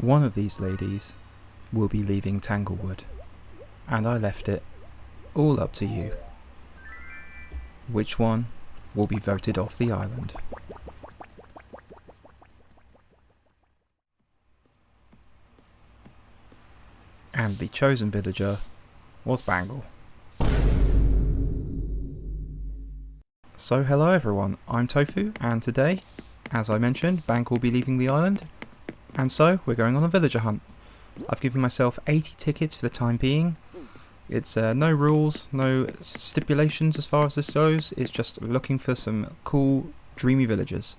One of these ladies will be leaving Tanglewood, and I left it all up to you. Which one will be voted off the island? And the chosen villager was Bangle. So hello everyone, I'm Tofu, and today, as I mentioned, Bangle will be leaving the island, and so we're going on a villager hunt. I've given myself 80 tickets for the time being. It's no rules, no stipulations as far as this goes, it's just looking for some cool, dreamy villagers.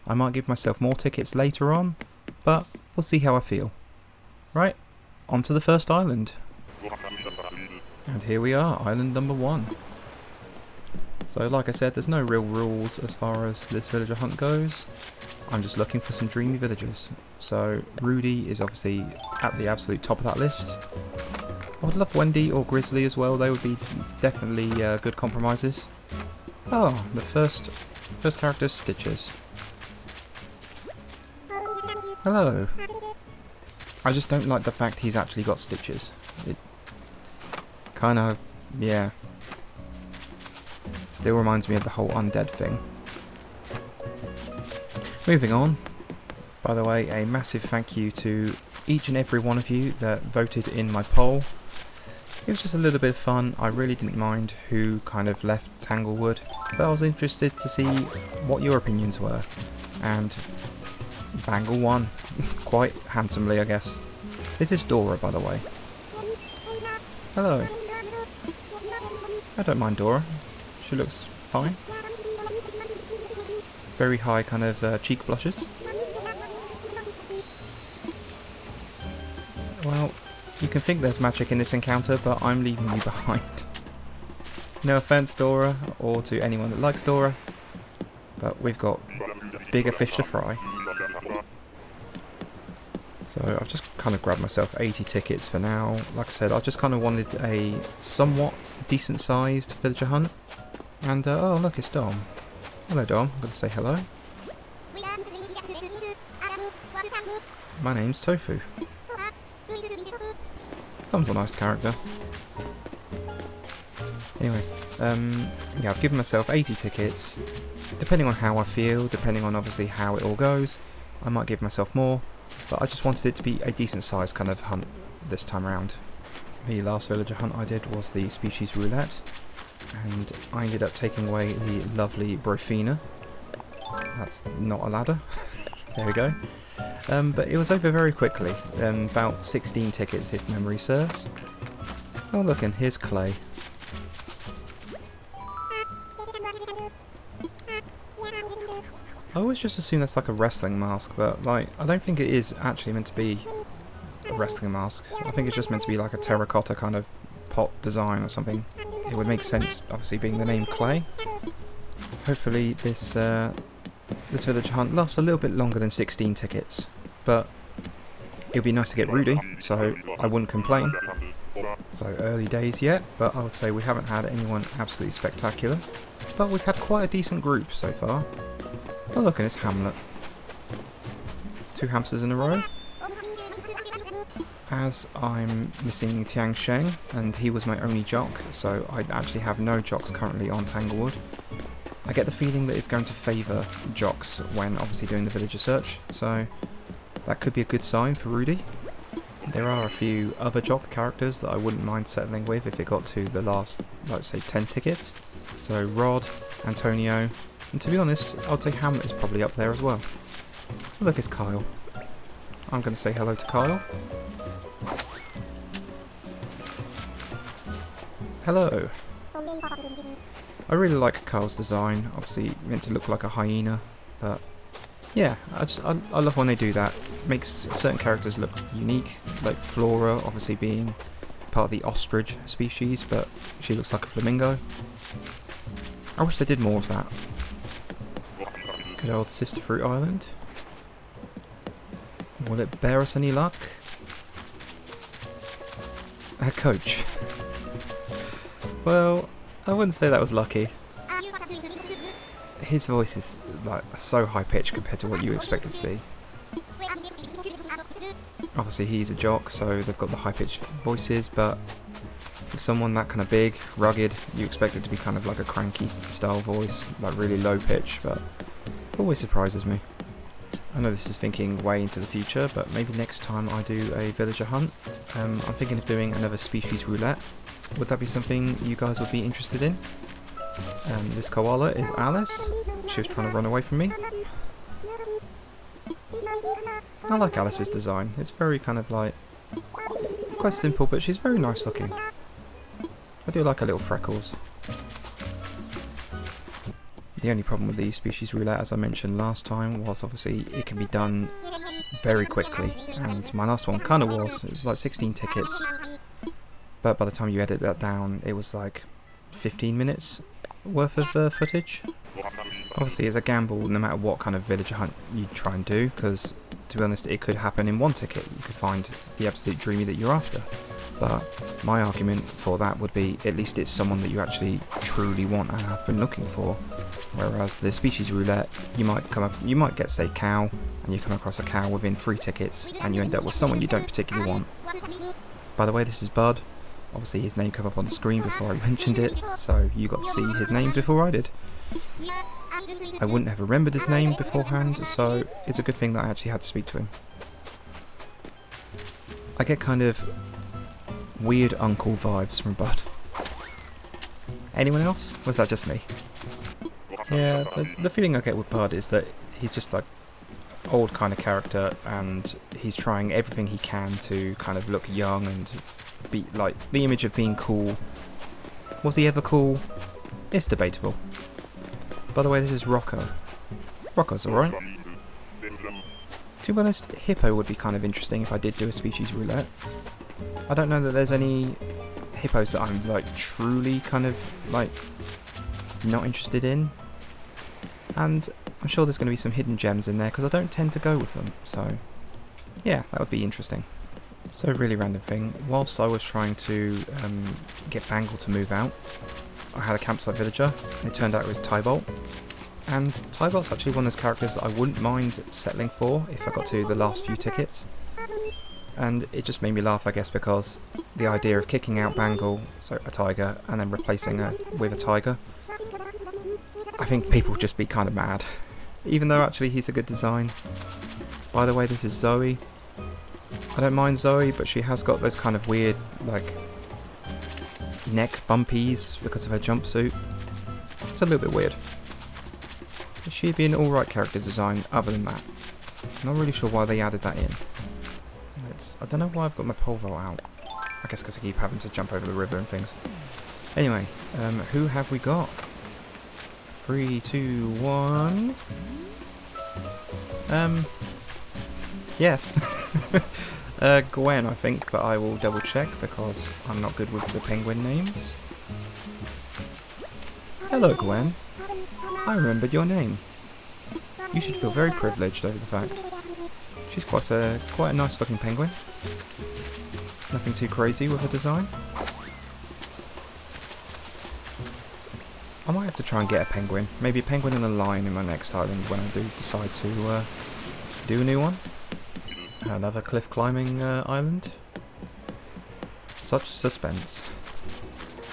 I might give myself more tickets later on, but we'll see how I feel. Right, on to the first island. And here we are, island number 1. So like I said, there's no real rules as far as this villager hunt goes. I'm just looking for some dreamy villagers. So Rudy is obviously at the absolute top of that list. I would love Wendy or Grizzly as well, they would be definitely good compromises. Oh, the first character is Stitches. Hello. I just don't like the fact he's actually got stitches. It kinda, yeah. Still reminds me of the whole undead thing. Moving on. By the way, a massive thank you to each and every one of you that voted in my poll. It was just a little bit of fun. I really didn't mind who kind of left Tanglewood, but I was interested to see what your opinions were. And Bangle won. Quite handsomely, I guess. This is Dora, by the way. Hello. I don't mind Dora. She looks fine. Very high kind of cheek blushes. Well, you can think there's magic in this encounter, but I'm leaving you behind. No offense, Dora, or to anyone that likes Dora, but we've got bigger fish to fry. So I've just kind of grabbed myself 80 tickets for now. Like I said, I just kind of wanted a somewhat decent sized villager hunt. And oh look, it's Dom. Hello Dom, I'm going to say hello. My name's Tofu. Dom's a nice character. Anyway, yeah, I've given myself 80 tickets. Depending on how I feel, depending on obviously how it all goes, I might give myself more. But I just wanted it to be a decent sized kind of hunt this time around. The last villager hunt I did was the species roulette, and I ended up taking away the lovely Brofina. That's not a ladder. There we go. But it was over very quickly, about 16 tickets if memory serves. Oh look, and here's Clay. I always just assume that's like a wrestling mask, but like I don't think it is actually meant to be a wrestling mask. I think it's just meant to be like a terracotta kind of pot design or something. It would make sense, obviously being the name Clay. Hopefully this this village hunt lasts a little bit longer than 16 tickets, but it would be nice to get Rudy, so I wouldn't complain. So early days yet, but I would say we haven't had anyone absolutely spectacular, but we've had quite a decent group so far. Oh look, and it's Hamlet. 2 hamsters in a row. As I'm missing Tiang Sheng, and he was my only jock, so I actually have no jocks currently on Tanglewood. I get the feeling that it's going to favour jocks when obviously doing the villager search, so that could be a good sign for Rudy. There are a few other jock characters that I wouldn't mind settling with if it got to the last, let's say, 10 tickets. So Rod, Antonio, and to be honest, I'd say Hamlet is probably up there as well. Look, it's Kyle. I'm going to say hello to Kyle. Hello. I really like Kyle's design. Obviously meant to look like a hyena, but yeah, I love when they do that. Makes certain characters look unique, like Flora, obviously being part of the ostrich species, but she looks like a flamingo. I wish they did more of that. Good old Sister Fruit Island. Will it bear us any luck? A coach. Well, I wouldn't say that was lucky. His voice is like so high pitched compared to what you expect it to be. Obviously he's a jock, so they've got the high-pitched voices, but with someone that kind of big, rugged, you expect it to be kind of like a cranky style voice, like really low pitch, but it always surprises me. I know this is thinking way into the future, but maybe next time I do a villager hunt, I'm thinking of doing another species roulette. Would that be something you guys would be interested in? This koala is Alice. She was trying to run away from me. I like Alice's design. It's very kind of like quite simple, but she's very nice looking. I do like her little freckles. The only problem with the species roulette, as I mentioned last time, was obviously it can be done very quickly, and my last one kind of was. It was like 16 tickets, but by the time you edit that down, it was like 15 minutes worth of footage. Obviously it's a gamble no matter what kind of villager hunt you try and do, because to be honest it could happen in one ticket. You could find the absolute dreamy that you're after, but my argument for that would be at least it's someone that you actually truly want and have been looking for. Whereas the species roulette, you might get say cow, and you come across a cow within 3 tickets and you end up with someone you don't particularly want. By the way, this is Bud. Obviously his name came up on the screen before I mentioned it, so you got to see his name before I did. I wouldn't have remembered his name beforehand, so it's a good thing that I actually had to speak to him. I get kind of weird uncle vibes from Bud. Anyone else? Was that just me? Yeah, the feeling I get with Bud is that he's just like old kind of character, and he's trying everything he can to kind of look young and be like the image of being cool. Was he ever cool? It's debatable. By the way, this is Rocco. Rocco's alright. To be honest, Hippo would be kind of interesting if I did do a species roulette. I don't know that there's any hippos that I'm like truly kind of like not interested in. And I'm sure there's going to be some hidden gems in there because I don't tend to go with them. So yeah, that would be interesting. So a really random thing, whilst I was trying to get Bangle to move out, I had a campsite villager, and it turned out it was Tybalt. And Tybalt's actually one of those characters that I wouldn't mind settling for if I got to the last few tickets. And it just made me laugh, I guess, because the idea of kicking out Bangle, so a tiger, and then replacing her with a tiger, I think people would just be kind of mad. Even though actually he's a good design. By the way, this is Zoe. I don't mind Zoe, but she has got those kind of weird, like, neck bumpies because of her jumpsuit. It's a little bit weird. She'd be an alright character design other than that. I'm not really sure why they added that in. I don't know why I've got my pole vault out. I guess because I keep having to jump over the river and things. Anyway, who have we got? 3, 2, 1... Yes. Gwen, I think, but I will double check because I'm not good with the penguin names. Hello, Gwen. I remembered your name. You should feel very privileged over the fact. She's quite a nice looking penguin. Nothing too crazy with her design. I might have to try and get a penguin. Maybe a penguin and a lion in my next island when I do decide to do a new one. Another cliff climbing island. Such suspense.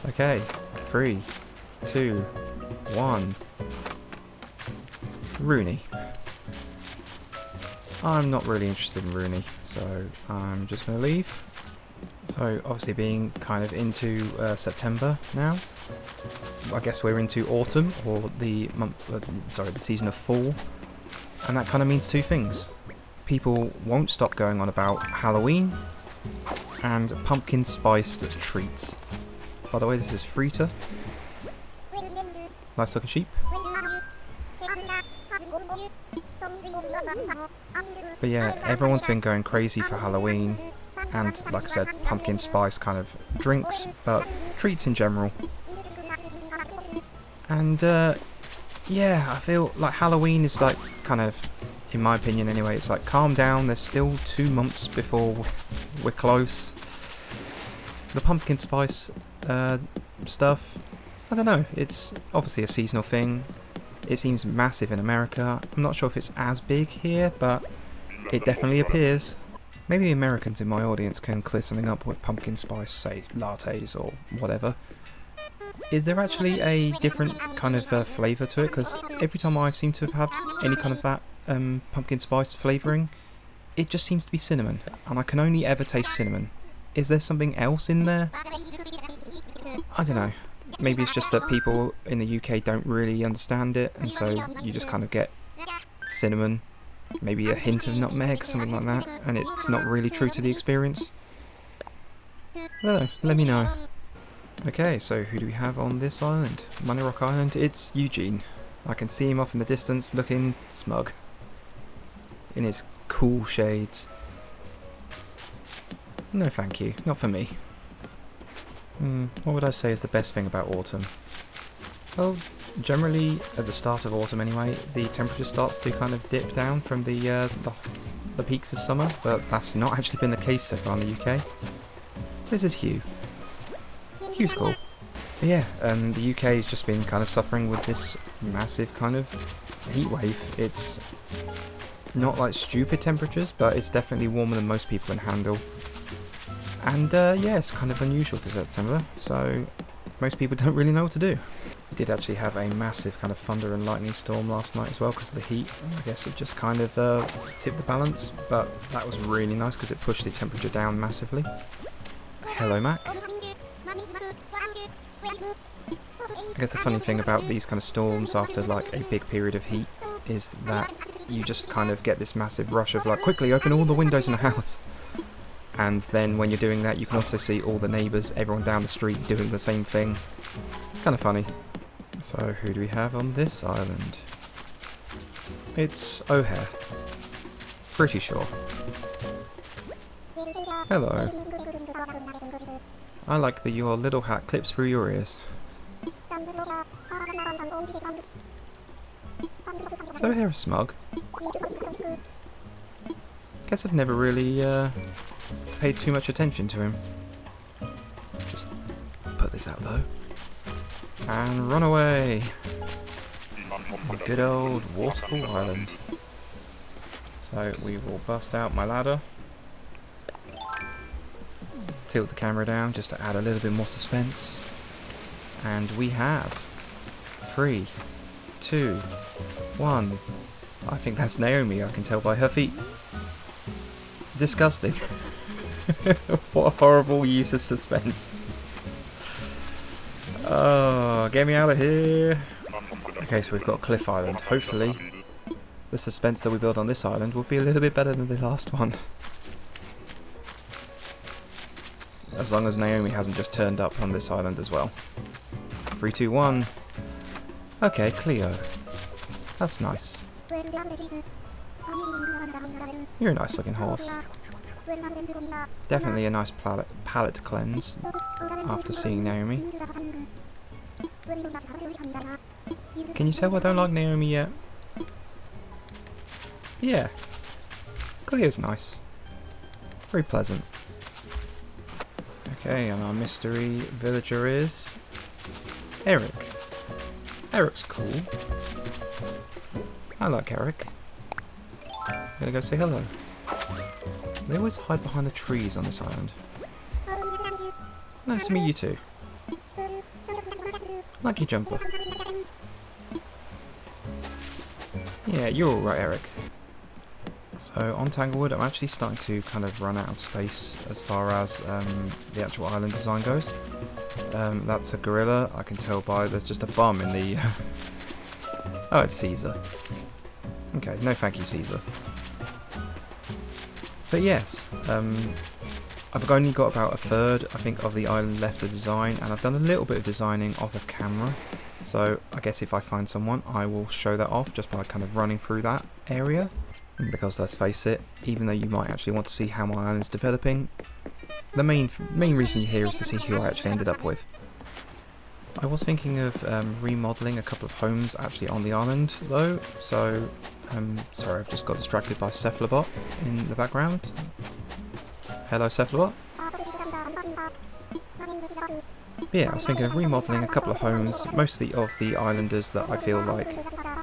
Okay, 3, 2, 1. Rooney. I'm not really interested in Rooney, so I'm just going to leave. So obviously being kind of into September now, I guess we're into autumn, or the season of fall, and that kind of means two things. People won't stop going on about Halloween and pumpkin spiced treats. By the way, this is Frita. Nice looking sheep. But yeah, everyone's been going crazy for Halloween and, like I said, pumpkin spice kind of drinks, but treats in general. And yeah, I feel like Halloween is like kind of, in my opinion anyway, it's like calm down, there's still 2 months before we're close. The pumpkin spice stuff, I don't know, it's obviously a seasonal thing. It seems massive in America. I'm not sure if it's as big here, but it definitely appears. Maybe the Americans in my audience can clear something up with pumpkin spice, say lattes or whatever. Is there actually a different kind of flavour to it? Because every time I seem to have had any kind of that pumpkin spice flavouring, it just seems to be cinnamon, and I can only ever taste cinnamon. Is there something else in there? I don't know. Maybe it's just that people in the UK don't really understand it, and so you just kind of get cinnamon, maybe a hint of nutmeg, something like that, and it's not really true to the experience. I don't know, let me know. Okay, so who do we have on this island? Money Rock Island, it's Eugene. I can see him off in the distance looking smug in his cool shades. No thank you, not for me. What would I say is the best thing about autumn? Well, generally at the start of autumn anyway, the temperature starts to kind of dip down from the peaks of summer, but that's not actually been the case so far in the UK. This is Hugh. Hugh's cool. But yeah, the UK has just been kind of suffering with this massive kind of heat wave. It's not like stupid temperatures, but it's definitely warmer than most people can handle. And yeah, it's kind of unusual for September, so most people don't really know what to do. We did actually have a massive kind of thunder and lightning storm last night as well because of the heat. I guess it just kind of tipped the balance, but that was really nice because it pushed the temperature down massively. Hello, Mac. I guess the funny thing about these kind of storms after like a big period of heat is that you just kind of get this massive rush of like, quickly open all the windows in the house. And then when you're doing that, you can also see all the neighbours, everyone down the street doing the same thing. Kind of funny. So who do we have on this island? It's O'Hare. Pretty sure. Hello. I like that your little hat clips through your ears. So O'Hare is smug. Guess I've never really paid too much attention to him. Just put this out though. And run away! Good old Waterfall Island. So we will bust out my ladder. Tilt the camera down just to add a little bit more suspense. And we have 3, 2, 1. I think that's Naomi, I can tell by her feet. Disgusting. What a horrible use of suspense. Oh, get me out of here. Okay, so we've got Cliff Island. Hopefully, the suspense that we build on this island will be a little bit better than the last one. As long as Naomi hasn't just turned up on this island as well. 3, 2, 1. Okay, Cleo. That's nice. You're a nice looking horse. Definitely a nice palate cleanse after seeing Naomi. Can you tell I don't like Naomi yet? Yeah. Cleo's nice. Very pleasant. Okay, and our mystery villager is Eric. Eric's cool. I like Eric. I'm gonna go say hello. They always hide behind the trees on this island. Nice to meet you too. Like your jumper. Yeah, you're alright, Eric. So on Tanglewood, I'm actually starting to kind of run out of space as far as the actual island design goes. That's a gorilla, I can tell by there's just a bum in the... Oh, it's Caesar. Okay, no thank you, Caesar. But yes, I've only got about a third, I think, of the island left to design, and I've done a little bit of designing off of camera. So I guess if I find someone, I will show that off just by kind of running through that area. Because let's face it, even though you might actually want to see how my island's developing, the main reason you're here is to see who I actually ended up with. I was thinking of remodelling a couple of homes actually on the island though, so sorry, I've just got distracted by Cephalobot in the background. Hello Cephalobot. But yeah, I was thinking of remodelling a couple of homes, mostly of the islanders that I feel like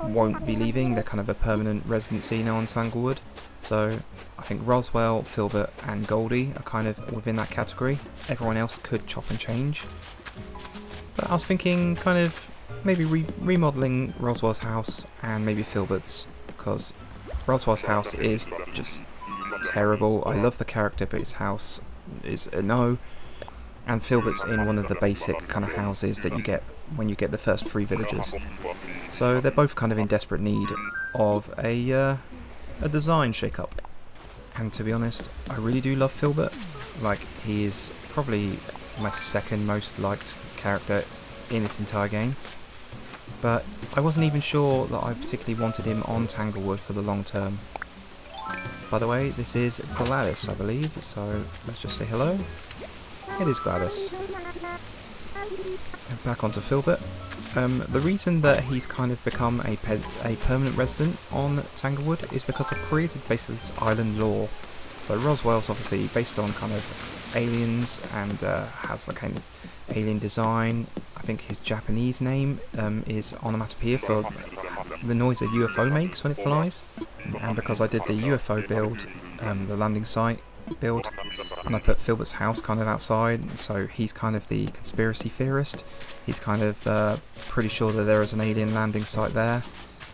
won't be leaving. They're kind of a permanent residency now on Tanglewood. So I think Roswell, Filbert and Goldie are kind of within that category. Everyone else could chop and change. But I was thinking kind of maybe remodelling Roswell's house and maybe Filbert's, because Roswell's house is just terrible. I love the character, but his house is a no. And Filbert's in one of the basic kind of houses that you get when you get the first 3 villagers. So they're both kind of in desperate need of a design shake-up. And to be honest, I really do love Filbert. Like, he is probably my second most liked character in this entire game. But I wasn't even sure that I particularly wanted him on Tanglewood for the long term. By the way, this is Gladys, I believe, so let's just say hello. It is Gladys. And back onto Filbert. The reason that he's kind of become a permanent resident on Tanglewood is because I've created basically this island lore. So Roswell's obviously based on kind of aliens and has the kind of alien design. I think his Japanese name is onomatopoeia for the noise a UFO makes when it flies. And because I did the UFO build, the landing site build, and I put Filbert's house kind of outside, so he's kind of the conspiracy theorist. He's kind of pretty sure that there is an alien landing site there,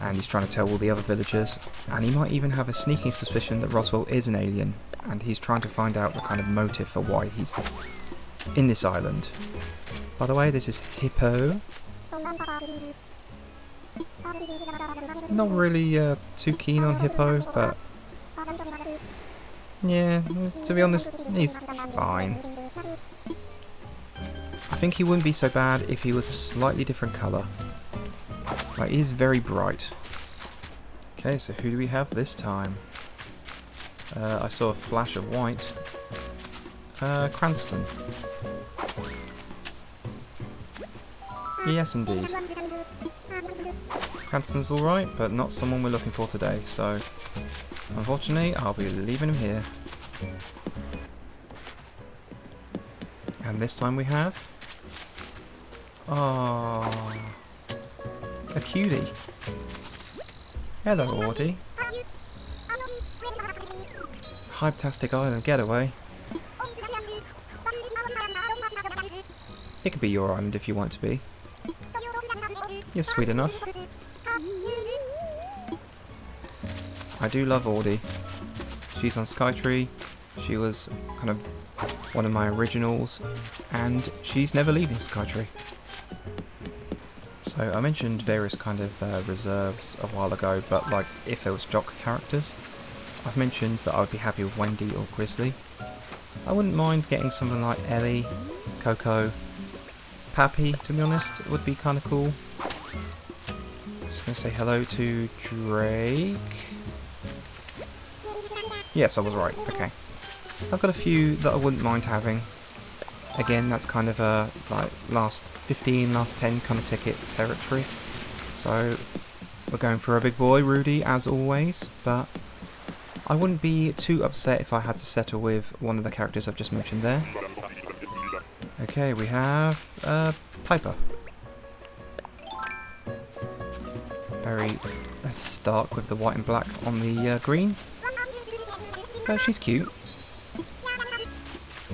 and he's trying to tell all the other villagers, and he might even have a sneaking suspicion that Roswell is an alien, and he's trying to find out the kind of motive for why he's in this island. By the way, this is Hippo. Not really too keen on Hippo, but yeah, to be honest, he's fine. I think he wouldn't be so bad if he was a slightly different colour. Like, he's very bright. Okay, so who do we have this time? I saw a flash of white. Cranston. Yes, indeed. Cranston's alright, but not someone we're looking for today, so unfortunately, I'll be leaving him here. And this time we have a cutie. Hello, Audie. Hyptastic Island Getaway. It could be your island if you want to be. You're sweet enough. I do love Audie. She's on Skytree. She was kind of one of my originals, and she's never leaving Skytree. So I mentioned various kind of reserves a while ago, but like if there was jock characters, I've mentioned that I would be happy with Wendy or Grizzly. I wouldn't mind getting something like Ellie, Coco, Pappy, to be honest. It would be kind of cool. Just gonna say hello to Drake. Yes, I was right. Okay. I've got a few that I wouldn't mind having. Again, that's kind of a like last 15, last 10 kind of ticket territory. So we're going for a big boy, Rudy, as always. But I wouldn't be too upset if I had to settle with one of the characters I've just mentioned there. Okay, we have Piper. Very stark with the white and black on the green. But she's cute.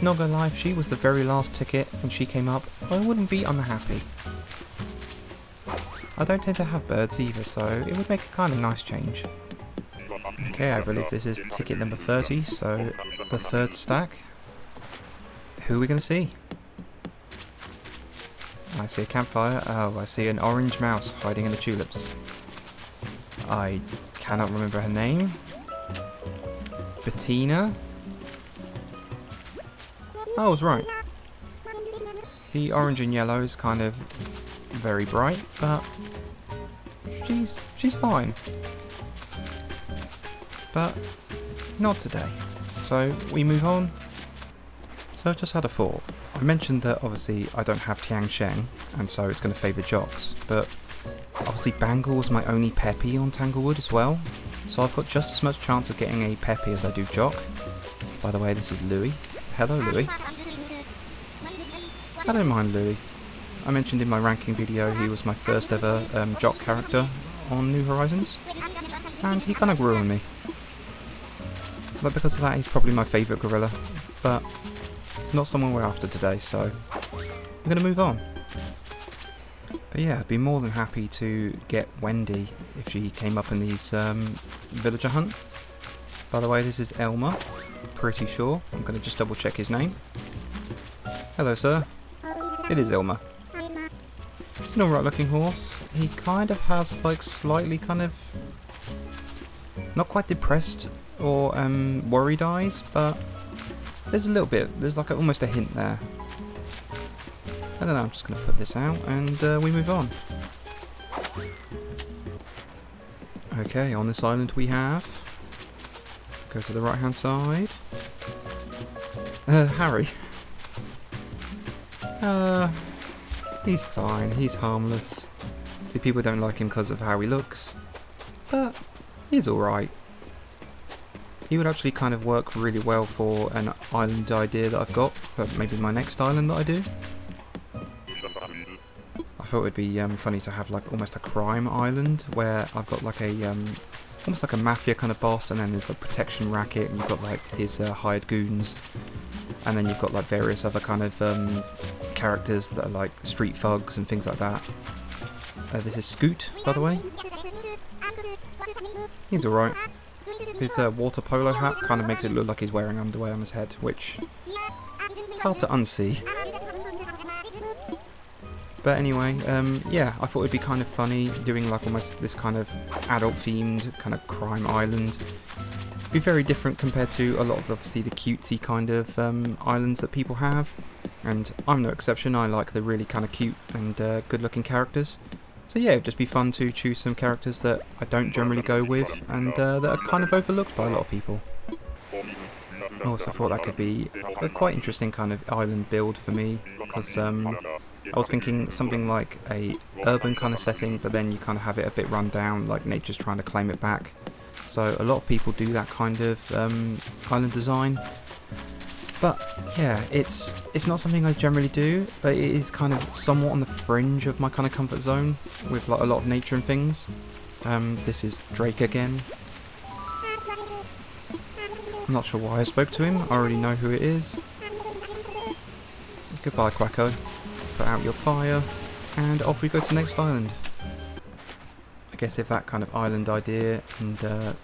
Not gonna lie, if she was the very last ticket and she came up, I wouldn't be unhappy. I don't tend to have birds either, so it would make a kind of nice change. Okay, I believe this is ticket number 30, so the third stack. Who are we gonna see? I see a campfire. Oh, I see an orange mouse hiding in the tulips. I cannot remember her name. Bettina? Oh, I was right. The orange and yellow is kind of very bright, but she's fine. But not today. So we move on. So I just had a thought. I mentioned that obviously I don't have Tiang Sheng, and so it's going to favour jocks, but obviously Bangle's my only peppy on Tanglewood as well, so I've got just as much chance of getting a peppy as I do jock. By the way, this is Louis. Hello, Louis. I don't mind Louis. I mentioned in my ranking video he was my first ever jock character on New Horizons, and he kind of grew on me. But because of that, he's probably my favourite gorilla, but it's not someone we're after today, so I'm going to move on. But yeah, I'd be more than happy to get Wendy if she came up in these villager hunt. By the way, this is Elmer, pretty sure. I'm going to just double check his name. Hello, sir. It is Elmer. It's an alright looking horse. He kind of has like slightly kind of not quite depressed or worried eyes, but there's a little bit, there's like almost a hint there. I don't know, I'm just going to put this out and we move on. Okay, on this island we have, go to the right hand side, Harry. He's fine, he's harmless. See, people don't like him because of how he looks, but he's alright. He would actually kind of work really well for an island idea that I've got, for maybe my next island that I do. I thought it would be funny to have like almost a crime island, where I've got like a, almost like a mafia kind of boss, and then there's a protection racket, and you've got like his hired goons, and then you've got like various other kind of characters that are like street thugs and things like that. This is Scoot, by the way. He's alright. His water polo hat kind of makes it look like he's wearing underwear on his head, which is hard to unsee. But anyway, yeah, I thought it'd be kind of funny doing like almost this kind of adult-themed kind of crime island. It'd be very different compared to a lot of obviously the cutesy kind of islands that people have, and I'm no exception. I like the really kind of cute and good-looking characters. So yeah, it'd just be fun to choose some characters that I don't generally go with, and that are kind of overlooked by a lot of people. I also thought that could be a quite interesting kind of island build for me, because I was thinking something like a urban kind of setting, but then you kind of have it a bit run down, like nature's trying to claim it back. So a lot of people do that kind of island design. But yeah, it's not something I generally do, but it is kind of somewhat on the fringe of my kind of comfort zone with like a lot of nature and things. This is Drake again. I'm not sure why I spoke to him, I already know who it is. Goodbye, Quacko. Put out your fire, and off we go to the next island. I guess if that kind of island idea and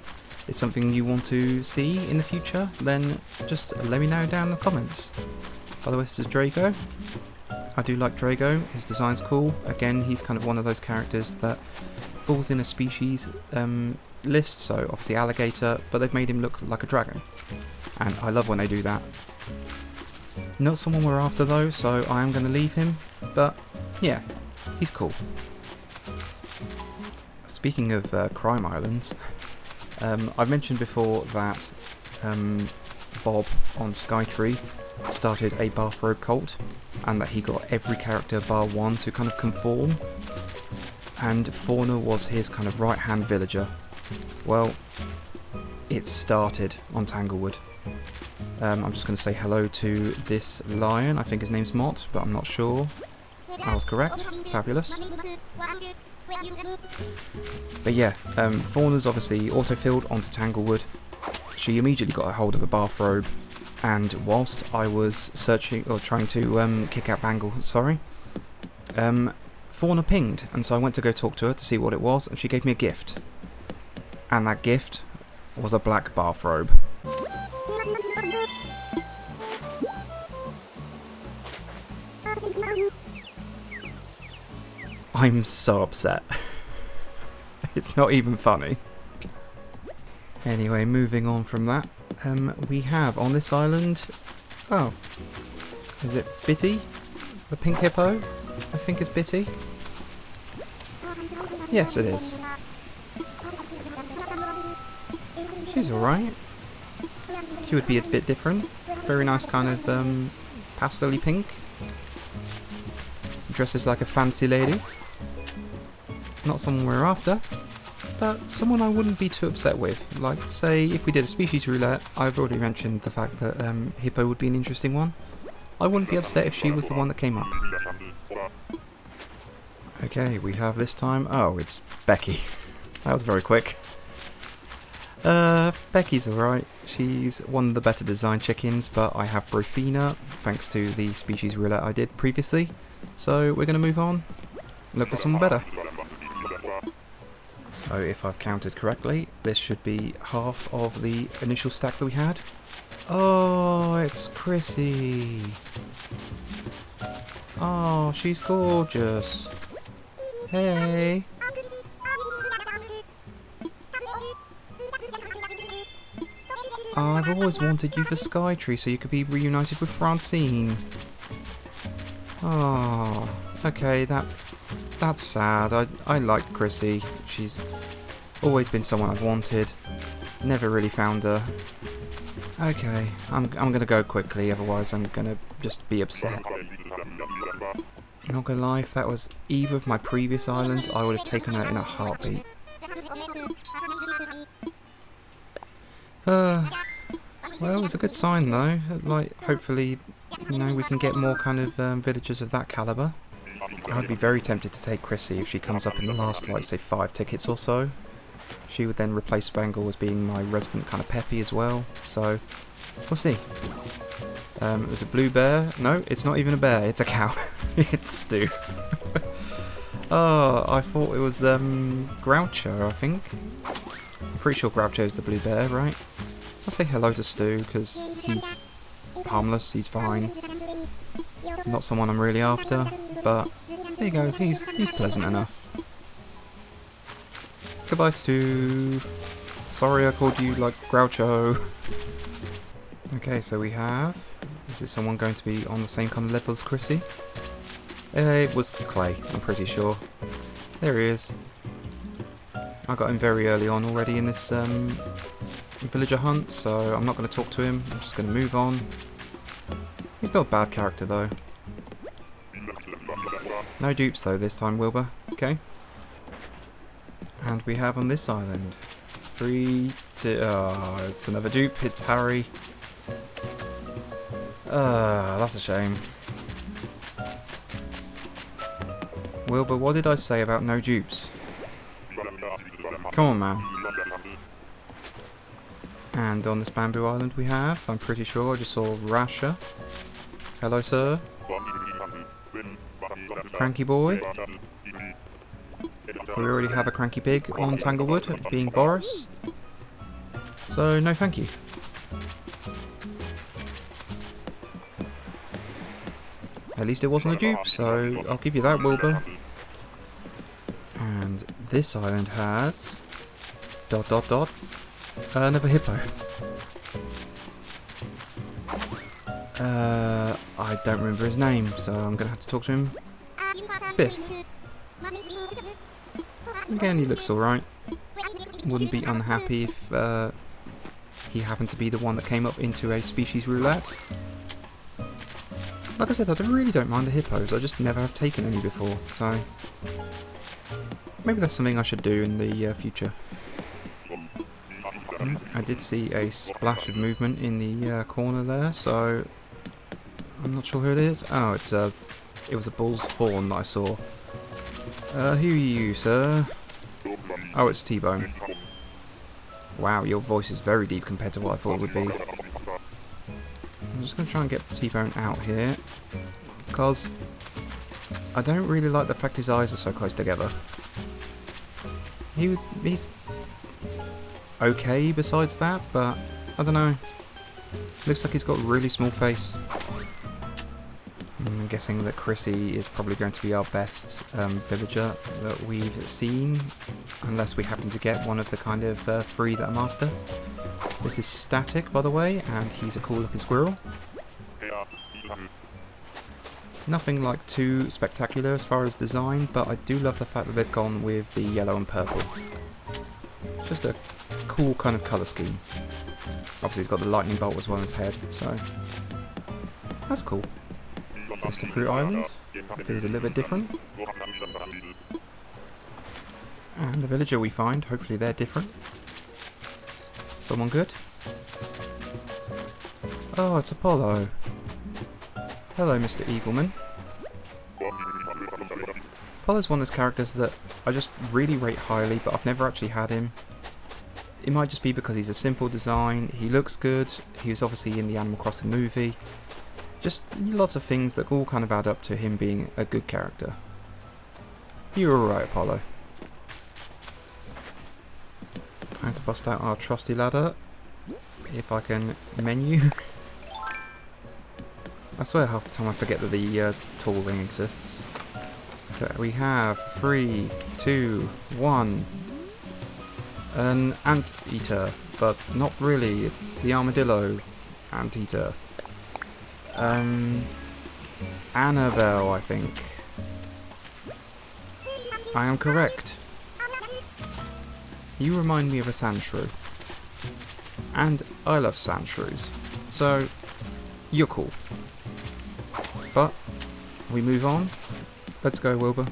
is something you want to see in the future, then just let me know down in the comments. By the way, this is Drago. I do like Drago, his design's cool. Again, he's kind of one of those characters that falls in a species list, so obviously alligator, but they've made him look like a dragon. And I love when they do that. Not someone we're after though, so I am going to leave him, but yeah, he's cool. Speaking of crime islands, I've mentioned before that Bob on Skytree started a bathrobe cult, and that he got every character bar one to kind of conform, and Fauna was his kind of right hand villager. Well, it started on Tanglewood. I'm just going to say hello to this lion. I think his name's Mott, but I'm not sure. I was correct. Fabulous. But yeah, Fauna's obviously auto-filled onto Tanglewood. She immediately got a hold of a bathrobe, and whilst I was searching, or trying to kick out Bangle, Fauna pinged, and so I went to go talk to her to see what it was, and she gave me a gift. And that gift was a black bathrobe. I'm so upset. It's not even funny. Anyway, moving on from that, we have on this island, oh, is it Bitty? The pink hippo? I think it's Bitty. Yes, it is. She's alright. She would be a bit different. Very nice kind of pastel-y pink. Dresses like a fancy lady. Not someone we're after, but someone I wouldn't be too upset with. Like, say, if we did a species roulette, I've already mentioned the fact that hippo would be an interesting one. I wouldn't be upset if she was the one that came up. Okay, we have this time, oh, it's Becky. That was very quick. Becky's alright. She's one of the better designed chickens, but I have Brofina, thanks to the species roulette I did previously. So we're going to move on and look for someone better. So if I've counted correctly, this should be half of the initial stack that we had. Oh, it's Chrissy. Oh, she's gorgeous. Hey. Oh, I've always wanted you for Skytree so you could be reunited with Francine. Oh, okay, that's sad. I like Chrissy. She's always been someone I've wanted. Never really found her. Okay, I'm gonna go quickly, otherwise I'm gonna just be upset. Not gonna lie, if that was either of my previous islands, I would have taken her in a heartbeat. Well, it was a good sign though. Like, hopefully, you know, we can get more kind of villagers of that caliber. I'd be very tempted to take Chrissy if she comes up in the last, like, say, 5 tickets or so. She would then replace Spangle as being my resident kind of peppy as well. So, we'll see. There's a blue bear. No, it's not even a bear. It's a cow. It's Stu. Oh, I thought it was Groucho, I think. I'm pretty sure Groucho's the blue bear, right? I'll say hello to Stu because he's harmless. He's fine. He's not someone I'm really after, but there you go. He's pleasant enough. Goodbye, Stu. Sorry I called you like Groucho. Okay, so we have... Is it someone going to be on the same kind of level as Chrissy? It was Clay, I'm pretty sure. There he is. I got him very early on already in this villager hunt, so I'm not going to talk to him. I'm just going to move on. He's not a bad character though. No dupes though this time, Wilbur. Okay. And we have on this island 3, 2... Oh, it's another dupe. It's Harry. That's a shame. Wilbur, what did I say about no dupes? Come on, man. And on this bamboo island we have, I'm pretty sure I just saw Rasha. Hello, sir. Cranky boy. We already have a cranky pig on Tanglewood, being Boris. So, no thank you. At least it wasn't a dupe, so I'll give you that, Wilbur. And this island has... ... another hippo. I don't remember his name, so I'm going to have to talk to him. Biff. Again, he looks alright. Wouldn't be unhappy if he happened to be the one that came up into a species roulette. Like I said, I really don't mind the hippos, I just never have taken any before, so... Maybe that's something I should do in the future. I did see a splash of movement in the corner there, so... I'm not sure who it is. Oh, it was a bull's fawn that I saw. Who are you, sir? Oh, it's T-Bone. Wow, your voice is very deep compared to what I thought it would be. I'm just going to try and get T-Bone out here, because I don't really like the fact his eyes are so close together. He's okay besides that, but I don't know. Looks like he's got a really small face. I'm guessing that Chrissy is probably going to be our best villager that we've seen, unless we happen to get one of the kind of 3 that I'm after. This is Static, by the way, and he's a cool looking squirrel. Nothing like too spectacular as far as design, but I do love the fact that they've gone with the yellow and purple. Just a cool kind of colour scheme. Obviously he's got the lightning bolt as well on his head, so that's cool. Sister Fruit Island feels a little bit different. And the villager we find, hopefully they're different. Someone good? Oh, it's Apollo. Hello, Mr. Eagleman. Apollo's one of those characters that I just really rate highly, but I've never actually had him. It might just be because he's a simple design, he looks good, he was obviously in the Animal Crossing movie. Just lots of things that all kind of add up to him being a good character. You're alright, Apollo. Time to bust out our trusty ladder. If I can menu. I swear half the time I forget that the tall ring exists. But we have 3, 2, 1. An anteater, but not really. It's the armadillo anteater. Annabelle, I think. I am correct. You remind me of a sand shrew. And I love sand shrews. So, you're cool. But, we move on. Let's go, Wilbur.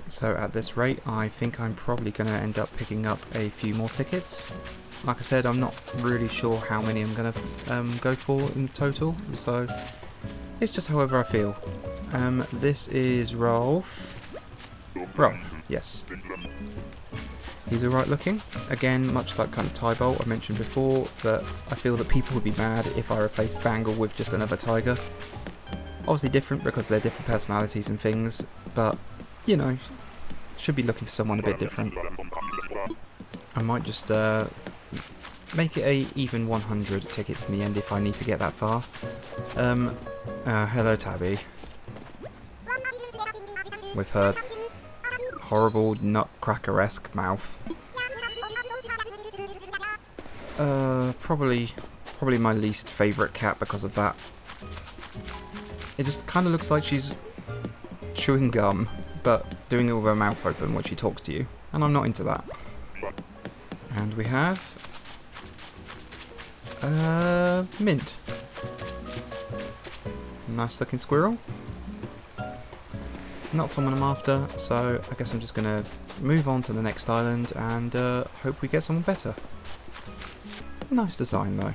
So at this rate, I think I'm probably going to end up picking up a few more tickets. Like I said, I'm not really sure how many I'm going to go for in total, so it's just however I feel. This is Rolf. Rolf, yes. He's alright looking. Again, much like kind of Tybolt I mentioned before, that I feel that people would be mad if I replaced Bangle with just another tiger. Obviously different because they're different personalities and things, but, you know, should be looking for someone a bit different. I might just make it a even 100 tickets in the end if I need to get that far. Hello Tabby. With her horrible nutcracker-esque mouth. Probably my least favourite cat because of that. It just kind of looks like she's chewing gum, but doing it with her mouth open when she talks to you, and I'm not into that. And we have Mint. Nice looking squirrel. Not someone I'm after, so I guess I'm just gonna move on to the next island and hope we get someone better. Nice design though.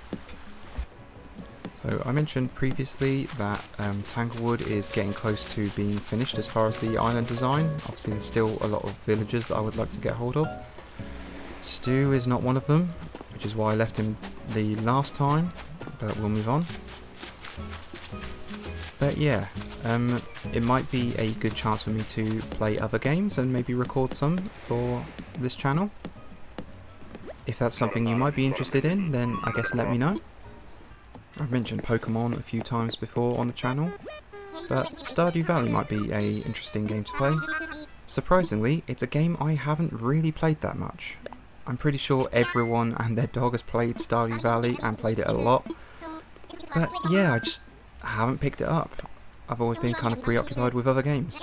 So I mentioned previously that Tanglewood is getting close to being finished as far as the island design. Obviously there's still a lot of villages that I would like to get hold of. Stu is not one of them, which is why I left him the last time, but we'll move on. But yeah, it might be a good chance for me to play other games and maybe record some for this channel. If that's something you might be interested in, then I guess let me know. I've mentioned Pokemon a few times before on the channel, but Stardew Valley might be an interesting game to play. Surprisingly, it's a game I haven't really played that much. I'm pretty sure everyone and their dog has played Stardew Valley and played it a lot, but yeah, I just haven't picked it up. I've always been kind of preoccupied with other games.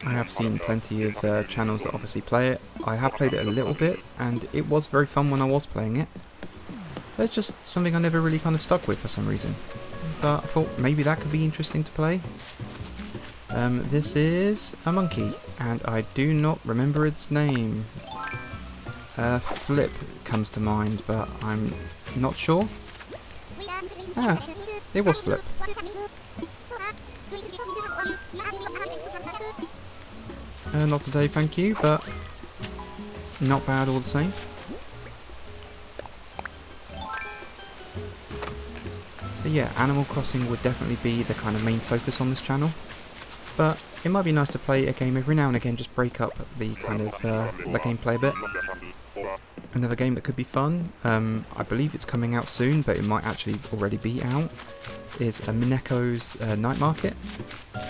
I have seen plenty of channels that obviously play it. I have played it a little bit, and it was very fun when I was playing it. But it's just something I never really kind of stuck with for some reason. But I thought maybe that could be interesting to play. This is a monkey, and I do not remember its name. Flip comes to mind, but I'm not sure. Ah, it was Flip. Not today, thank you, but not bad all the same. But yeah, Animal Crossing would definitely be the kind of main focus on this channel. But it might be nice to play a game every now and again, just break up the kind of the gameplay a bit. Another game that could be fun, I believe it's coming out soon, but it might actually already be out, is Mineko's Night Market.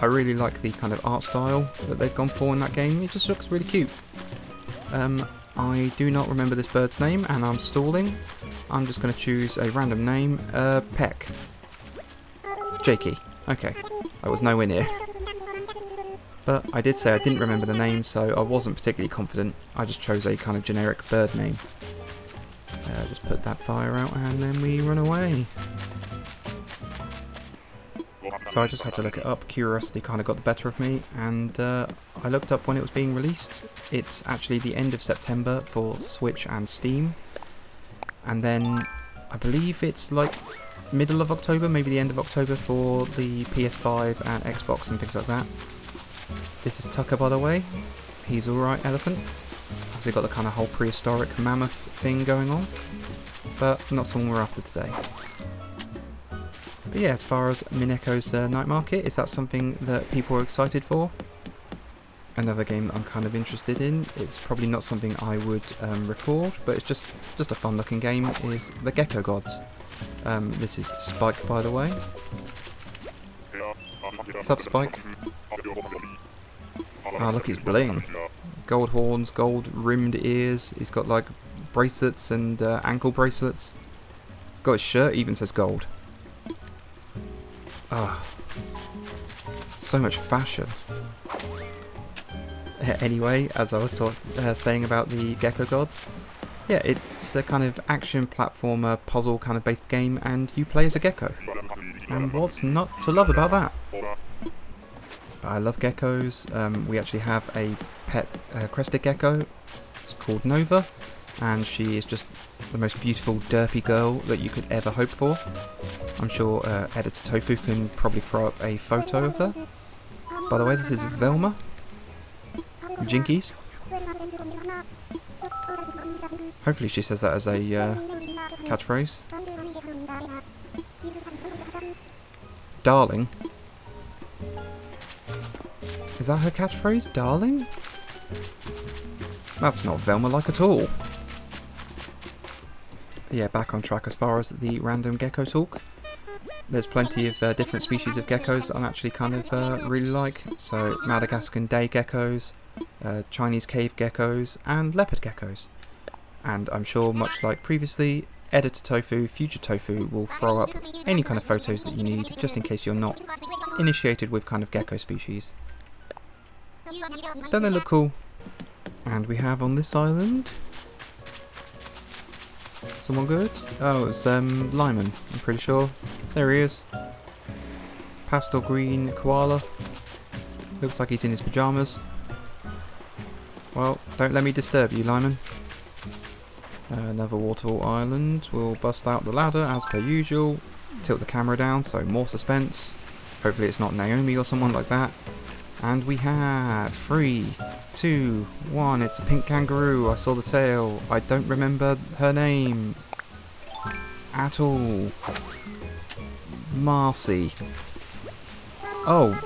I really like the kind of art style that they've gone for in that game. It just looks really cute. I do not remember this bird's name, and I'm stalling. I'm just going to choose a random name. Peck. Jakey. Okay, I was nowhere near. But I did say I didn't remember the name, so I wasn't particularly confident. I just chose a kind of generic bird name. Just put that fire out, and then we run away. So I just had to look it up. Curiosity kind of got the better of me, and I looked up when it was being released. It's actually the end of September for Switch and Steam, and then I believe it's like middle of October, maybe the end of October for the PS5 and Xbox and things like that. This is Tucker, by the way. He's alright elephant. Obviously got the kind of whole prehistoric mammoth thing going on, but not someone we're after today. But yeah, as far as Mineko's Night Market, is that something that people are excited for? Another game that I'm kind of interested in. It's probably not something I would record, but it's just a fun looking game, is the Gecko Gods. This is Spike, by the way. Sup, Spike? Oh, look, he's bling. Gold horns, gold rimmed ears. He's got like bracelets and ankle bracelets. He's got his shirt even says gold. Ah, so much fashion. Anyway, as I was saying about the Gecko Gods, yeah, it's a kind of action platformer puzzle kind of based game, and you play as a gecko. And what's not to love about that? I love geckos. We actually have a pet crested gecko. It's called Nova, and she is just the most beautiful derpy girl that you could ever hope for. I'm sure Editor Tofu can probably throw up a photo of her. By the way, this is Velma. Jinkies. Hopefully she says that as a catchphrase. Darling. Is that her catchphrase? Darling? That's not Velma-like at all. But yeah, back on track as far as the random gecko talk. There's plenty of different species of geckos that I'm actually kind of really like. So Madagascan day geckos, Chinese cave geckos, and leopard geckos. And I'm sure, much like previously, Editor Tofu, Future Tofu will throw up any kind of photos that you need, just in case you're not initiated with kind of gecko species. Don't they look cool? And we have on this island... Someone good? Oh, it's Lyman, I'm pretty sure. There he is. Pastel green koala. Looks like he's in his pyjamas. Well, don't let me disturb you, Lyman. Another waterfall island. We'll bust out the ladder as per usual. Tilt the camera down, so more suspense. Hopefully it's not Naomi or someone like that. And we have 3, 2, 1. It's a pink kangaroo. I saw the tail. I don't remember her name at all. Marcy. Oh,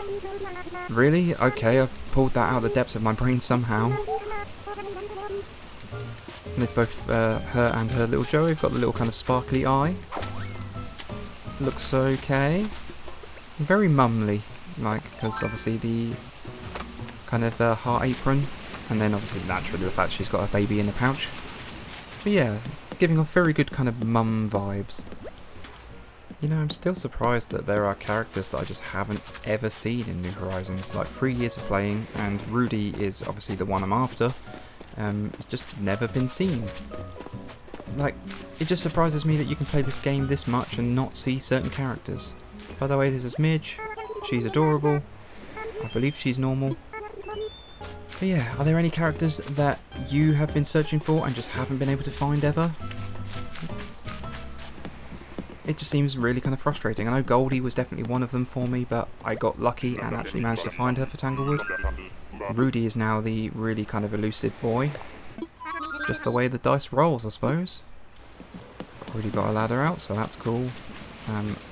really? Okay, I've pulled that out of the depths of my brain somehow. And they've both, her and her little Joey, have got the little kind of sparkly eye. Looks okay. Very mumly, like, because obviously the kind of heart apron, and then obviously naturally the fact she's got a baby in the pouch. But yeah, giving off very good kind of mum vibes. You know, I'm still surprised that there are characters that I just haven't ever seen in New Horizons. Like 3 years of playing, and Rudy is obviously the one I'm after. It's just never been seen. Like, it just surprises me that you can play this game this much and not see certain characters. By the way, this is Midge. She's adorable. I believe she's normal. But yeah, are there any characters that you have been searching for and just haven't been able to find ever? It just seems really kind of frustrating. I know Goldie was definitely one of them for me, but I got lucky and actually managed to find her for Tanglewood. Rudy is now the really kind of elusive boy. Just the way the dice rolls, I suppose. Already got a ladder out, so that's cool.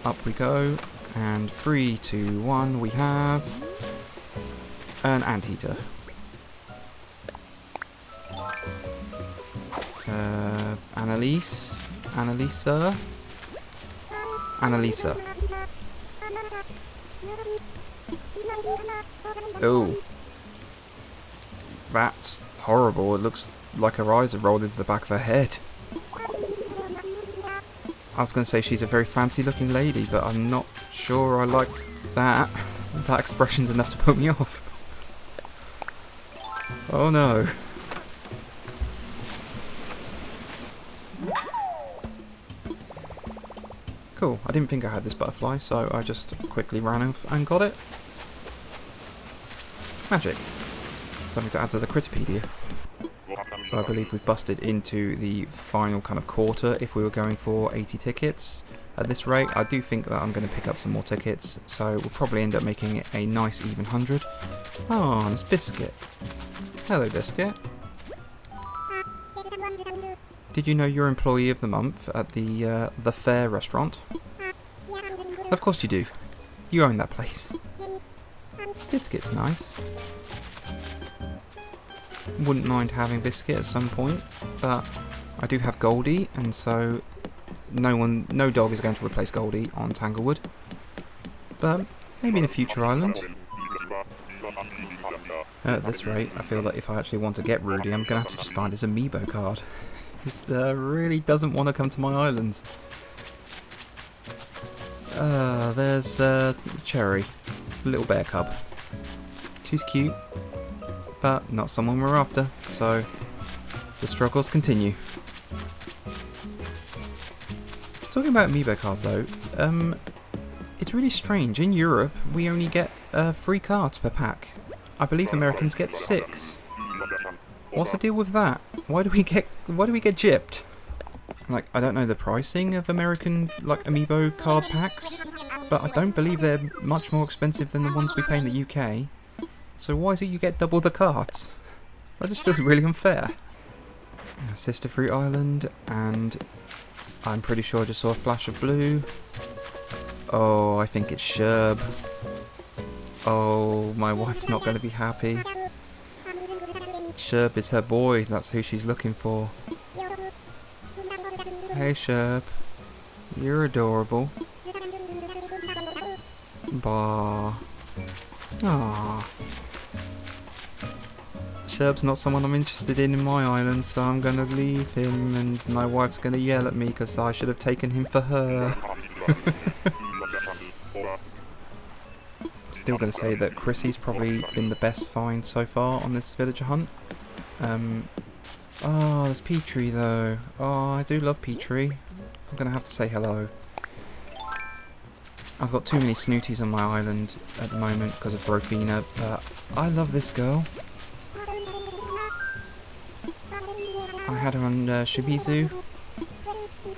Up we go, and 3, 2, 1, we have an anteater. Annalisa. Oh, that's horrible. It looks like her eyes have rolled into the back of her head. I was going to say she's a very fancy looking lady, but I'm not sure I like that. That expression's enough to put me off. Oh no. Cool, I didn't think I had this butterfly, so I just quickly ran off and got it. Magic. Something to add to the Critterpedia. So I believe we've busted into the final kind of quarter if we were going for 80 tickets. At this rate, I do think that I'm going to pick up some more tickets, so we'll probably end up making it a nice even 100. Oh, and it's Biscuit. Hello, Biscuit. Did you know you're Employee of the Month at the Fair restaurant? Of course you do. You own that place. Biscuit's nice. Wouldn't mind having Biscuit at some point, but I do have Goldie, and so no dog is going to replace Goldie on Tanglewood. But maybe in a future island. At this rate, I feel that if I actually want to get Rudy, I'm going to have to just find his amiibo card. This really doesn't want to come to my islands. There's Cherry, little bear cub. She's cute, but not someone we're after, so the struggles continue. Talking about amiibo cards though, it's really strange. In Europe, we only get 3 cards per pack. I believe Americans get 6. What's the deal with that? Why do we get gypped? Like, I don't know the pricing of American like amiibo card packs, but I don't believe they're much more expensive than the ones we pay in the UK. So why is it you get double the cards? That just feels really unfair. Sister Fruit Island, and I'm pretty sure I just saw a flash of blue. Oh, I think it's Sherb. Oh, my wife's not going to be happy. Sherb is her boy, that's who she's looking for. Hey Sherb, you're adorable. Bah. Aww. Sherb's not someone I'm interested in my island, so I'm gonna leave him, and my wife's gonna yell at me because I should have taken him for her. Still gonna say that Chrissy's probably been the best find so far on this villager hunt. Oh, there's Petrie though. Oh, I do love Petrie. I'm gonna have to say hello. I've got too many snooties on my island at the moment because of Brofina, but I love this girl. I had her on Shimizu.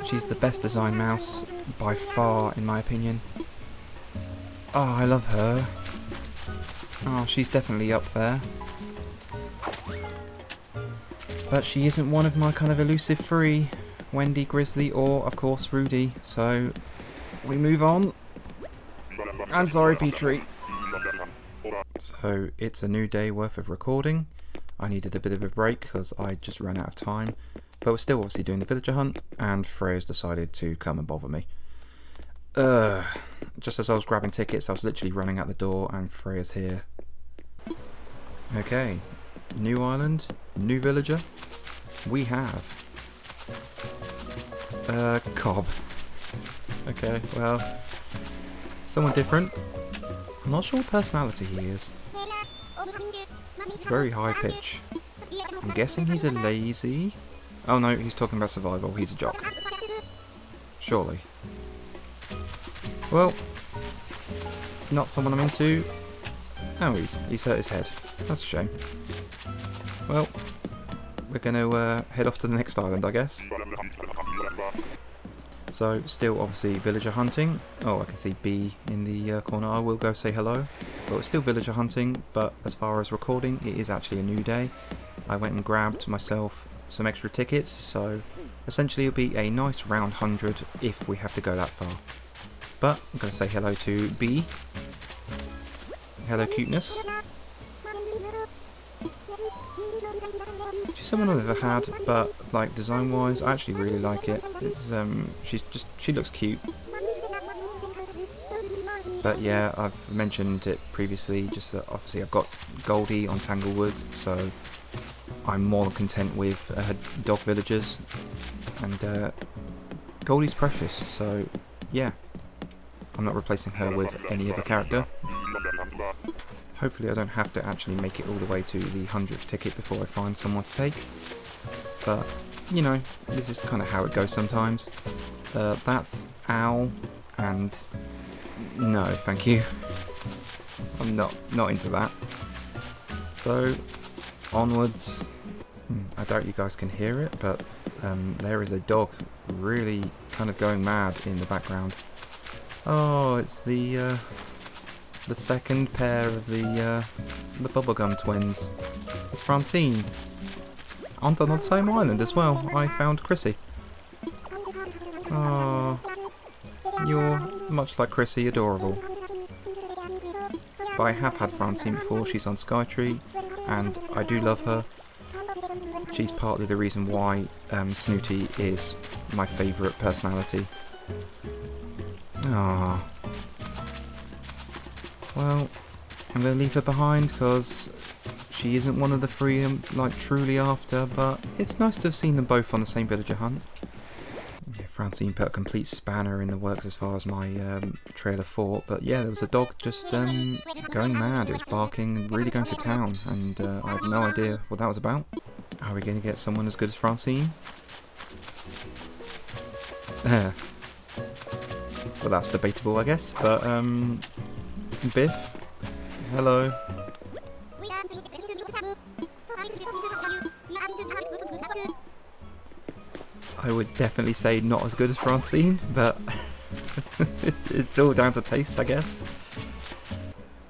She's the best designed mouse by far, in my opinion. Oh, I love her. Oh, she's definitely up there. But she isn't one of my kind of elusive 3. Wendy, Grizzly, or, of course, Rudy. So, we move on. I'm sorry, Petrie. So, it's a new day worth of recording. I needed a bit of a break because I just ran out of time. But we're still obviously doing the villager hunt, and Freya's decided to come and bother me. Just as I was grabbing tickets, I was literally running out the door, and Freya's here. Okay, new island, new villager. We have Cobb. Okay, well, someone different. I'm not sure what personality he is. It's very high pitch. I'm guessing he's a lazy. Oh no, he's talking about survival. He's a jock. Surely. Well, not someone I'm into. Oh, he's hurt his head. That's a shame. Well, we're going to head off to the next island, I guess. So, still obviously villager hunting. Oh, I can see B in the corner. I will go say hello. But we're still villager hunting, but as far as recording, it is actually a new day. I went and grabbed myself some extra tickets, so essentially it'll be a nice round 100 if we have to go that far. But I'm going to say hello to B. Hello, cuteness. She's someone I've never had, but like design-wise, I actually really like it. It's she looks cute. But yeah, I've mentioned it previously. Just that obviously I've got Goldie on Tanglewood, so I'm more than content with dog villagers, and Goldie's precious. So yeah, I'm not replacing her with any other character. Hopefully I don't have to actually make it all the way to the 100th ticket before I find someone to take. But, you know, this is kind of how it goes sometimes. That's Owl, and no, thank you. I'm not into that. So, onwards. I doubt you guys can hear it, but there is a dog really kind of going mad in the background. Oh, it's the second pair of the bubblegum twins. It's Francine. On the same island as well. I found Chrissy. Oh, you're much like Chrissy, adorable. But I have had Francine before. She's on Skytree, and I do love her. She's partly the reason why Snooty is my favourite personality. Ah. Well, I'm going to leave her behind because she isn't one of the three I'm like truly after, but it's nice to have seen them both on the same villager hunt. Yeah, Francine put a complete spanner in the works as far as my trailer thought, but yeah, there was a dog just going mad. It was barking, really going to town, and I have no idea what that was about. Are we going to get someone as good as Francine? Well, that's debatable, I guess, but Biff, hello. I would definitely say not as good as Francine, but it's all down to taste, I guess.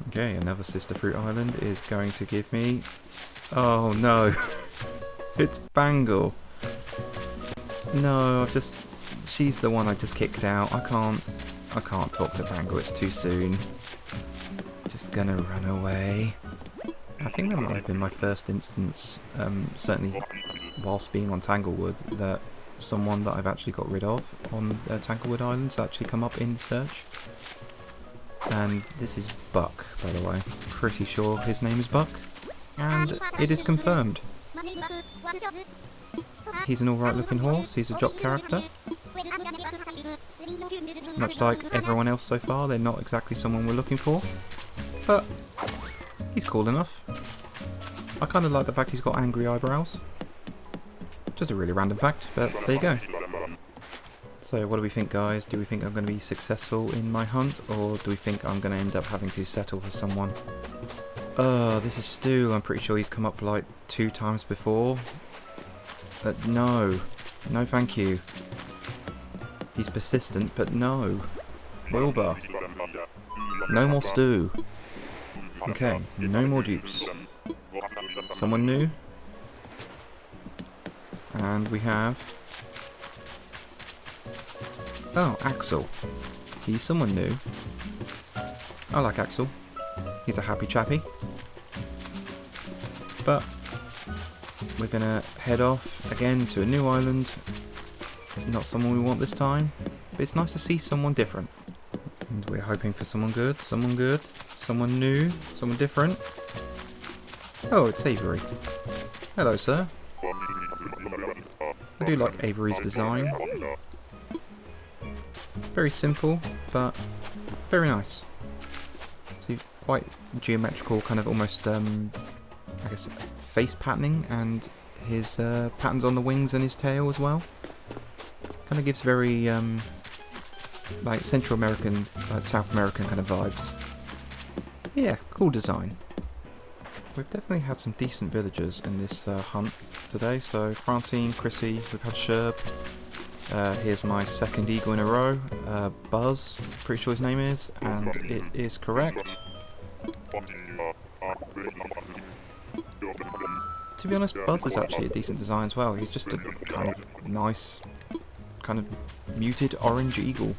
Okay, another Sister Fruit Island is going to give me... Oh no, it's Bangle. No, she's the one I just kicked out. I can't talk to Bangle, it's too soon. Just gonna run away. I think that might have been my first instance, certainly whilst being on Tanglewood, that someone that I've actually got rid of on Tanglewood Islands actually come up in the search. And this is Buck, by the way. Pretty sure his name is Buck. And it is confirmed. He's an alright looking horse, he's a jock character. Much like everyone else so far, they're not exactly someone we're looking for. But he's cool enough. I kind of like the fact he's got angry eyebrows. Just a really random fact, but there you go. So what do we think, guys? Do we think I'm going to be successful in my hunt, or do we think I'm going to end up having to settle for someone? Oh, this is Stu. I'm pretty sure he's come up like 2 times before. But no. No thank you. He's persistent, but no. Wilbur. No more Stu. Okay, no more dupes. Someone new. And we have... Oh, Axel. He's someone new. I like Axel. He's a happy chappy. But we're gonna head off again to a new island. Not someone we want this time, but it's nice to see someone different. And we're hoping for someone good, someone new, someone different. Oh, it's Avery. Hello, sir. I do like Avery's design. Very simple, but very nice. See, quite geometrical, kind of almost, I guess, face patterning, and his patterns on the wings and his tail as well. Kind of gives very, like Central American, South American kind of vibes. Yeah, cool design. We've definitely had some decent villagers in this hunt today. So Francine, Chrissy, we've had Sherb. Here's my second eagle in a row, Buzz, pretty sure his name is, and it is correct. To be honest, Buzz is actually a decent design as well. He's just a kind of nice, kind of muted orange eagle.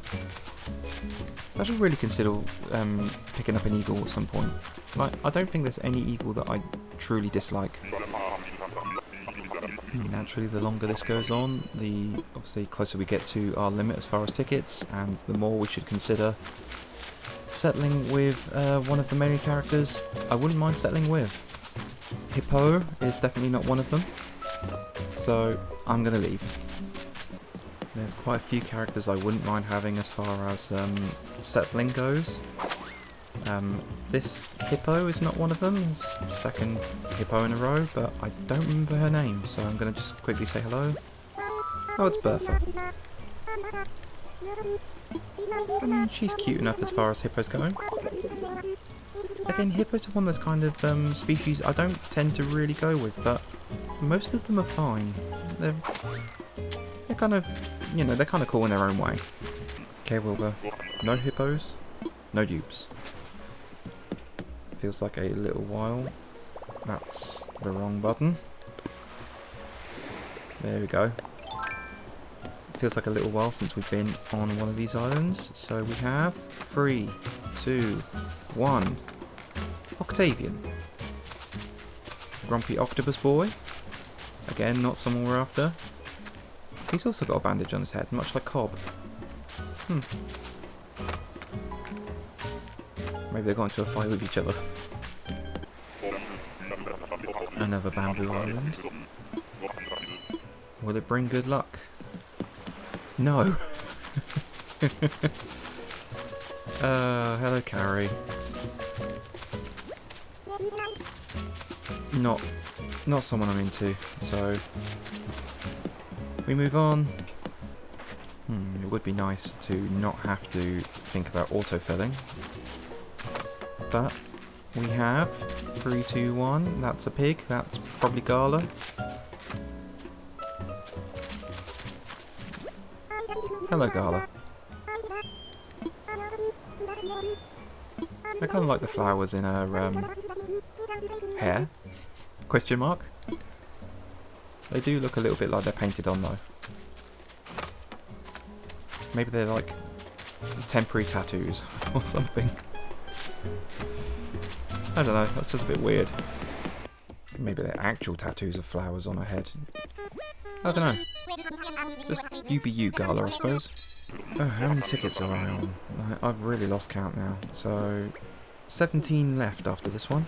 I should really consider picking up an eagle at some point. Like, I don't think there's any eagle that I truly dislike. Naturally, the longer this goes on, the obviously closer we get to our limit as far as tickets, and the more we should consider settling with one of the main characters. I wouldn't mind settling with. Hippo is definitely not one of them, so I'm going to leave. There's quite a few characters I wouldn't mind having as far as settling goes. This Hippo is not one of them. It's second Hippo in a row, but I don't remember her name, so I'm going to just quickly say hello. Oh, it's Bertha. She's cute enough as far as Hippos go. Again, Hippos are one of those kind of species I don't tend to really go with, but most of them are fine. kind of, you know, they're kind of cool in their own way. Okay, Wilbur. No hippos, no dupes. Feels like a little while. That's the wrong button. There we go. Feels like a little while since we've been on one of these islands. So we have 3, 2, 1. Octavian. Grumpy octopus boy. Again, not someone we're after. He's also got a bandage on his head, much like Cobb. Maybe they got into a fight with each other. Another bamboo island. Will it bring good luck? No. Hello, Carrie. Not someone I'm into, so we move on. It would be nice to not have to think about autofilling, but we have 3, 2, 1. That's a pig. That's probably Gala. Hello, Gala. I kind of like the flowers in her hair. Question mark. They do look a little bit like they're painted on though. Maybe they're like temporary tattoos or something. I don't know, that's just a bit weird. Maybe they're actual tattoos of flowers on her head. I don't know. Just you be you, Gala, I suppose. Oh, how many tickets are I on? I've really lost count now. So, 17 left after this one.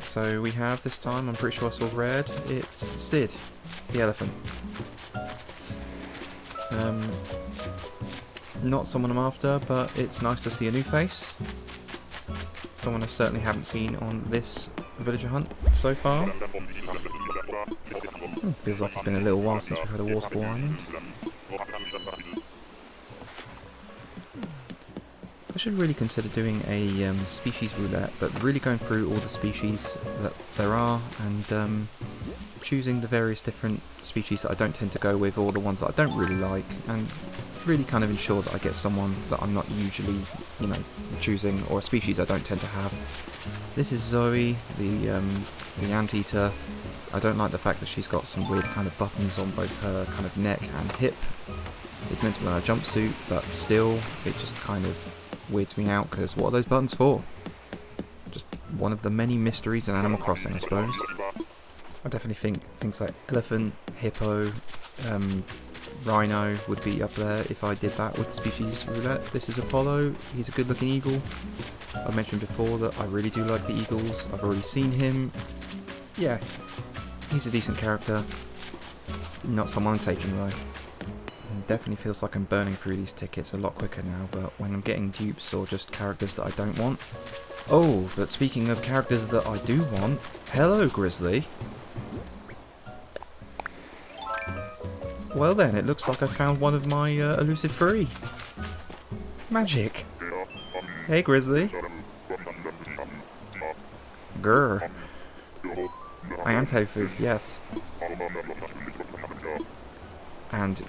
So we have this time, I'm pretty sure I saw red, it's Sid, the elephant. Not someone I'm after, but it's nice to see a new face. Someone I certainly haven't seen on this villager hunt so far. Feels like it's been a little while since we've had a waterfall island. I should really consider doing a species roulette, but really going through all the species that there are and choosing the various different species that I don't tend to go with, or the ones that I don't really like, and really kind of ensure that I get someone that I'm not usually, you know, choosing, or a species I don't tend to have. This is Zoe, the anteater. I don't like the fact that she's got some weird kind of buttons on both her kind of neck and hip. It's meant to be on a jumpsuit, but still, it just kind of weirds me out, because what are those buttons for? Just one of the many mysteries in Animal Crossing, I suppose. I definitely think things like elephant, hippo, rhino would be up there if I did that with the species roulette. This is Apollo, he's a good looking eagle. I mentioned before that I really do like the eagles, I've already seen him. Yeah, he's a decent character. Not someone I'm taking though. Definitely feels like I'm burning through these tickets a lot quicker now, but when I'm getting dupes or just characters that I don't want. Oh, but speaking of characters that I do want, hello Grizzly. Well then, it looks like I found one of my elusive three. Magic. Hey Grizzly. Grr. I am Tofu, yes. And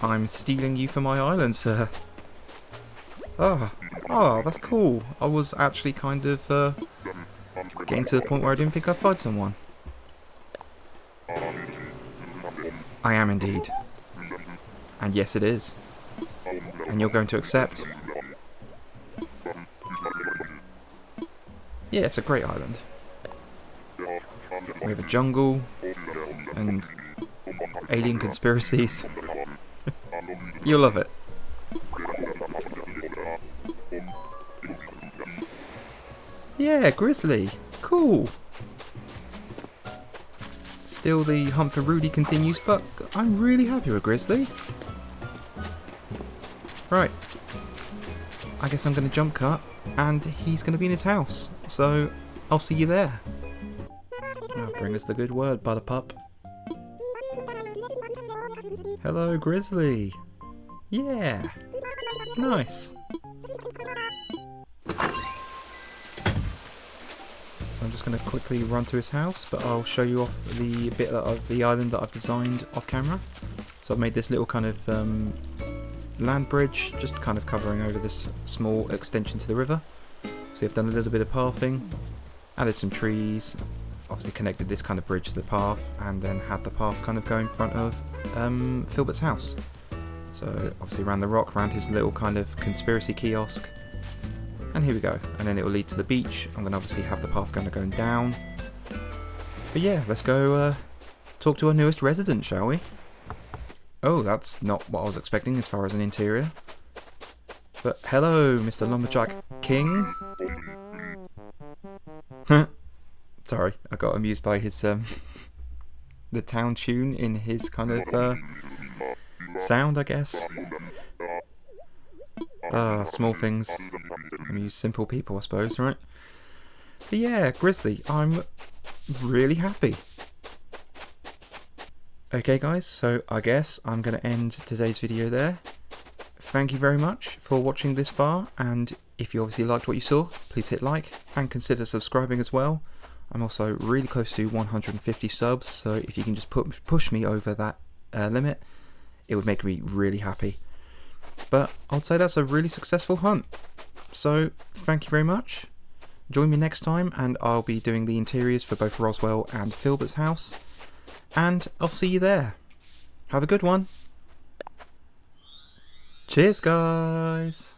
I'm stealing you for my island, sir. Oh, that's cool. I was actually kind of getting to the point where I didn't think I'd find someone. I am indeed. And yes, it is. And you're going to accept. Yeah, it's a great island. We have a jungle and alien conspiracies. You'll love it. Yeah, Grizzly. Cool. Still the hunt for Rudy continues, but I'm really happy with Grizzly. Right. I guess I'm going to jump cut, and he's going to be in his house. So, I'll see you there. Oh, bring us the good word, Butterpup. Hello, Grizzly. Yeah. Nice. So I'm just going to quickly run to his house, but I'll show you off the bit of the island that I've designed off camera. So So I've made this little kind of land bridge, just kind of covering over this small extension to the river. So I've done a little bit of pathing, added some trees, obviously connected this kind of bridge to the path, and then had the path kind of go in front of Filbert's house. So obviously around the rock, around his little kind of conspiracy kiosk. And here we go. And then it will lead to the beach. I'm going to obviously have the path going down. But yeah, let's go talk to our newest resident, shall we? Oh, that's not what I was expecting as far as an interior. But hello, Mr. Lumberjack King. Sorry, I got amused by his the town tune in his kind of sound, I guess. Small things amuse simple people, I suppose, right? But yeah, Grizzly, I'm really happy. Okay guys, so I guess I'm going to end today's video there. Thank you very much for watching this far, and if you obviously liked what you saw, please hit like and consider subscribing as well. I'm also really close to 150 subs, so if you can just push me over that limit, it would make me really happy. But I'd say that's a really successful hunt. So thank you very much. Join me next time, and I'll be doing the interiors for both Roswell and Filbert's house. And I'll see you there. Have a good one. Cheers, guys.